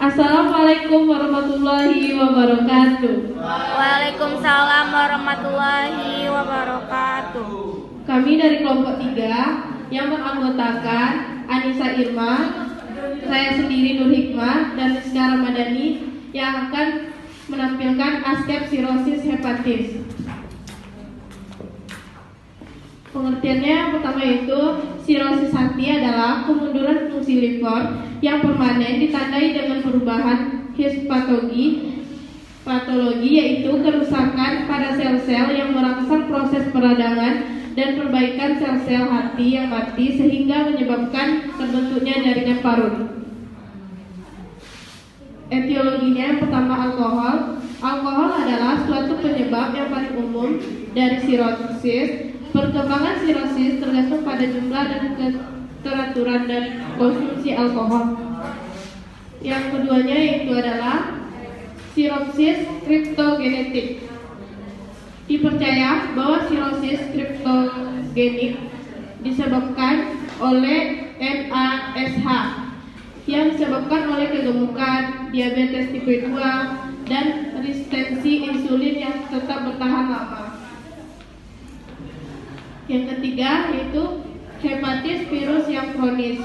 Assalamualaikum warahmatullahi wabarakatuh. Waalaikumsalam warahmatullahi wabarakatuh. Kami dari kelompok 3 yang beranggotakan Anissa Irma, saya sendiri Nur Hikmah, dan Rizka Ramadhani yang akan menampilkan askep-sirosis hepatis. Pengertiannya yang pertama yaitu sirosis hati adalah kemunduran fungsi liver yang permanen ditandai dengan perubahan histopatologi yaitu kerusakan pada sel-sel yang merangsang proses peradangan dan perbaikan sel-sel hati yang mati sehingga menyebabkan terbentuknya jaringan parut. Etiologinya yang pertama alkohol. Alkohol adalah suatu penyebab yang paling umum dari sirosis. Perkembangan sirosis tergantung pada jumlah dan keteraturan dari konsumsi alkohol. Yang keduanya yaitu adalah sirosis kriptogenetik. Dipercaya bahwa sirosis kriptogenik disebabkan oleh NASH yang disebabkan oleh kegemukan, diabetes tipe 2, dan resistensi insulin yang tetap bertahan lama. Yang ketiga yaitu hepatitis virus yang kronis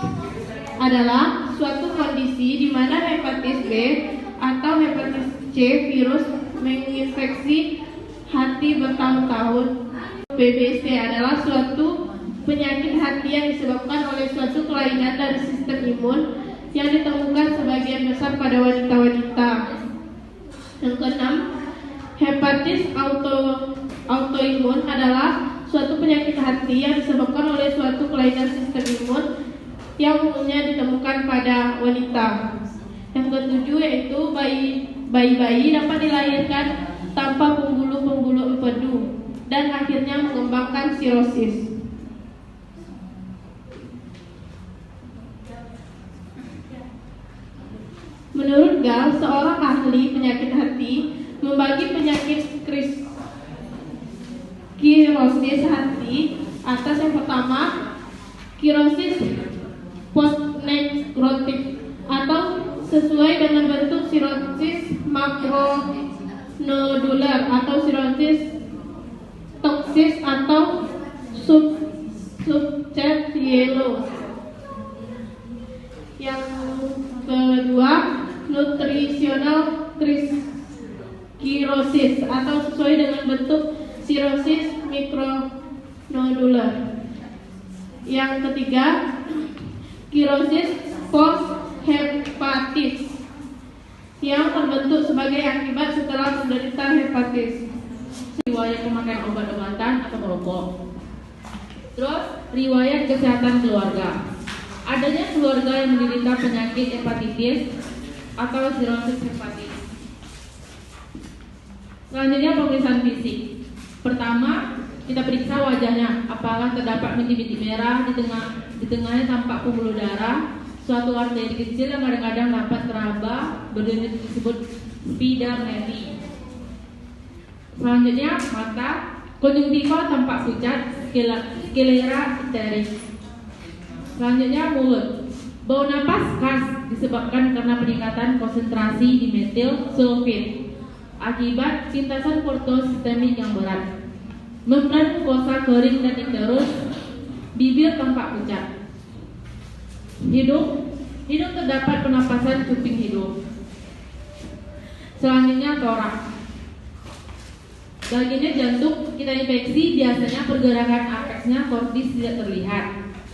adalah suatu kondisi di mana hepatitis B atau hepatitis C virus menginfeksi hati bertahun-tahun. BBC adalah suatu penyakit hati yang disebabkan oleh suatu kelainan dari sistem imun yang ditemukan sebagian besar pada wanita-wanita. Yang keenam, hepatitis autoimun adalah suatu penyakit hati yang disebabkan oleh suatu kelainan sistem imun yang umumnya ditemukan pada wanita. Yang ketujuh yaitu bayi-bayi dapat dilahirkan tanpa pembuluh-pembuluh empedu dan akhirnya mengembangkan sirosis. Menurut Gall, seorang ahli penyakit hati membagi penyakit kirosis hati atas yang pertama kirosis postnekrotik atau sesuai dengan bentuk sirosis makronodular atau sirosis toksis atau subset yellow. Yang kedua nutritional kirosis atau sesuai dengan bentuk sirosis mikronodular. Yang ketiga, kirosis post hepatis yang terbentuk sebagai akibat setelah menderita hepatis. Riwayat pemakaian obat-obatan atau merokok. Terus, riwayat kesehatan keluarga. Adanya keluarga yang menderita penyakit hepatitis atau sirosis hepatis. Selanjutnya pemeriksaan fisik. Pertama, kita periksa wajahnya, apakah terdapat bintik-bintik merah di tengahnya tampak pembuluh darah, suatu arteri kecil yang kadang-kadang dapat teraba berdiri disebut pida nevi. Selanjutnya mata, konjungtiva tampak pucat, sklera iteris. Selanjutnya mulut, bau napas khas disebabkan karena peningkatan konsentrasi dimetil sulfit akibat lintasan portosistemik yang berat. Membran mukosa kering dan iterus, bibir tampak pucat. Hidung terdapat penapasan cuping hidung. Selanjutnya toraks. Bagiannya jantung kita infeksi, biasanya pergerakan apexnya cordis tidak terlihat.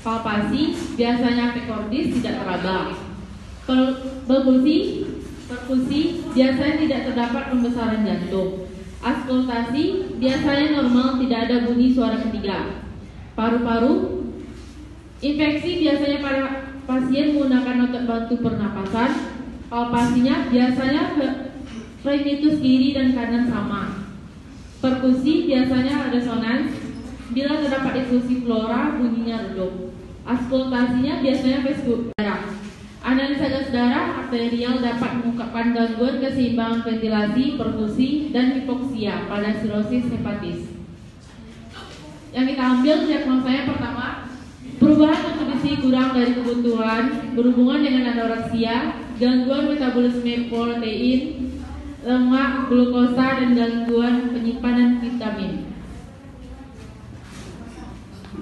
Palpasi biasanya apex cordis tidak teraba. Perkusi biasanya tidak terdapat pembesaran jantung. Auskultasi biasanya normal, tidak ada bunyi suara ketiga. Paru-paru, infeksi biasanya pada pasien menggunakan otot bantu pernapasan. Palpasinya biasanya rhinitis kiri dan kanan sama. Perkusi biasanya resonans. Bila terdapat effusi flora, bunyinya redup. Auskultasinya biasanya Facebook darah. Analisa gas darah arterial dapat mengungkapkan gangguan keseimbangan ventilasi, perfusi, dan hipoksia pada sirosis hepatis. Yang kita ambil diagnosanya pertama, perubahan nutrisi kurang dari kebutuhan berhubungan dengan anoreksia, gangguan metabolisme protein, lemak, glukosa, dan gangguan penyimpanan vitamin.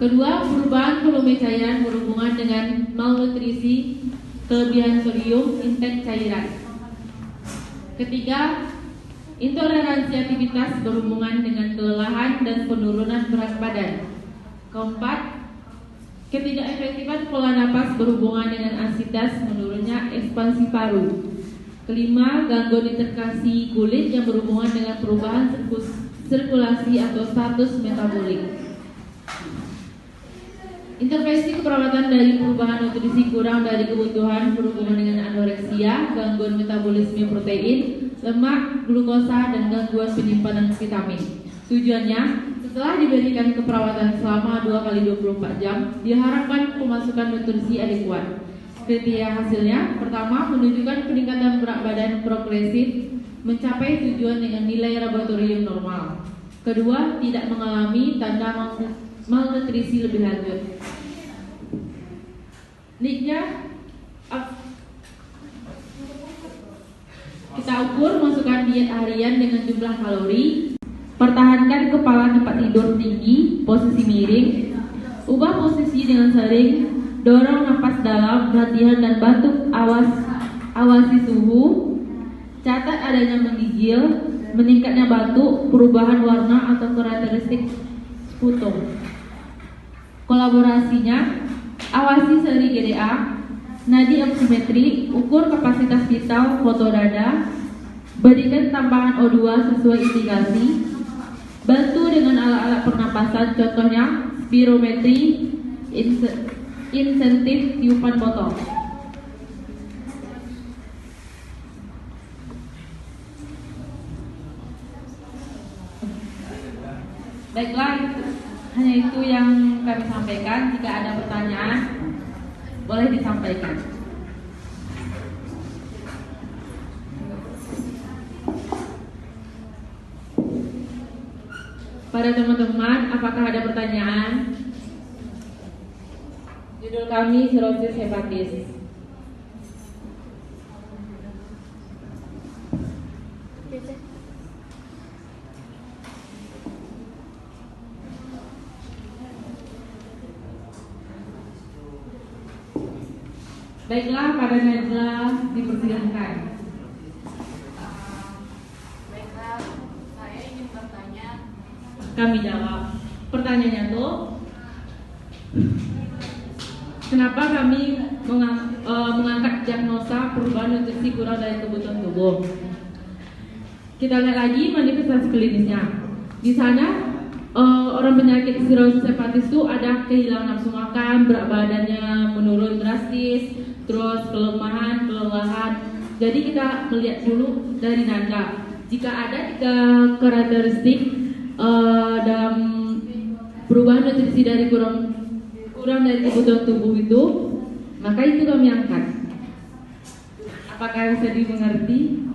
Kedua, perubahan volume cairan berhubungan dengan malnutrisi, kelebihan sodium, intake cairan. Ketiga, intoleransi aktivitas berhubungan dengan kelelahan dan penurunan berat badan. Keempat, ketidakefektifan pola napas berhubungan dengan ansitas, menurunnya ekspansi paru. Kelima, gangguan interkasi kulit yang berhubungan dengan perubahan sirkulasi atau status metabolik. Intervensi keperawatan dari perubahan nutrisi kurang dari kebutuhan berhubungan dengan anoreksia, gangguan metabolisme protein, lemak, glukosa, dan gangguan penyimpanan vitamin. Tujuannya, setelah diberikan keperawatan selama 2x24 jam, diharapkan pemasukan nutrisi adekuat. Kriteria hasilnya, pertama, menunjukkan peningkatan berat badan progresif mencapai tujuan dengan nilai laboratorium normal. Kedua, tidak mengalami tanda malnutrisi lebih lanjut. Niknya kita ukur masukkan diet harian dengan jumlah kalori. Pertahankan kepala tempat tidur tinggi, posisi miring. Ubah posisi dengan sering. Dorong napas dalam, latihan dan batuk. Awasi suhu. Catat adanya menggigil, meningkatnya batuk, perubahan warna atau karakteristik sputum. Kolaborasinya, awasi seri GDA, nadi oximetri, ukur kapasitas vital, foto dada, berikan tambahan O2 sesuai indikasi, bantu dengan alat-alat pernapasan, contohnya spirometri, insentif tiupan botol. Baiklah, hanya itu yang kami sampaikan. Jika ada pertanyaan, boleh disampaikan. Pada teman-teman, apakah ada pertanyaan? Judul kami sirosis hepatis. Baiklah, pada Najla dipersilakan. Baiklah, saya ingin bertanya. Kami jawab. Pertanyaannya tuh, kenapa kami mengangkat diagnosa perubahan nutrisi kurang dari kebutuhan tubuh? Kita lihat lagi manifestasi klinisnya. Di sana orang penyakit sirosis hepatis itu ada kehilangan nafsu makan, berat badannya menurun drastis, terus kelemahan, kelelahan. Jadi kita melihat dulu dari nada. Jika ada 3 karakteristik dalam perubahan nutrisi dari kurang dari kebutuhan tubuh itu, maka itu kami angkat. Apakah bisa dimengerti?